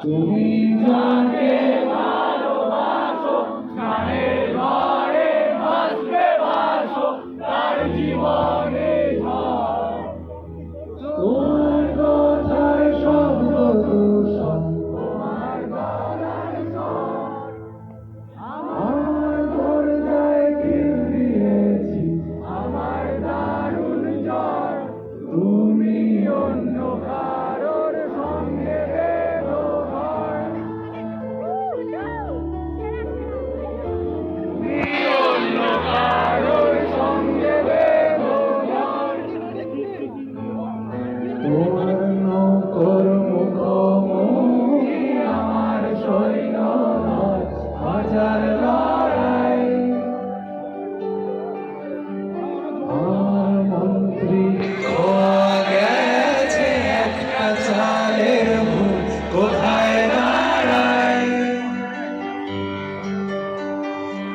তুমি যাকে ভালোবাসো গানের ঘরে ভাসবে ভাসো তার জীবনে ঝড়। তোমার কথার শব্দ দূষণ তোমার গলার স্বর আমার দরজায় খিল দিয়েছি আমার দারুণ জ্বর। তুমি অন্য কারোর সঙ্গে বেঁধো ঘর। তুমি অন্য কারোর সঙ্গে বেঁধো ঘর। তোমার নৌকর মুখোমুখি আমার সৈন্য নয় হাজার লড়াই। আমার মন্ত্রী খোয়া গেছে একটা চালের ভূত কোথায় দাঁড়ায়।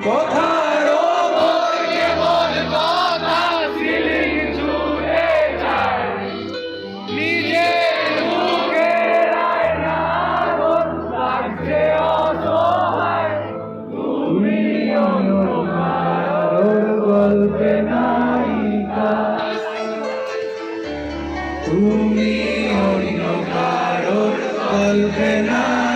কথার ওপর কেবল কথা সিলিং ছুঁড়ে যায়। নিজের মুখের আয়নার আগুন লাগছে অসহায়। তুমি অন্য কারোর গল্পে নায়িকা। তুমি অন্য কারোর গল্পে নায়িকা।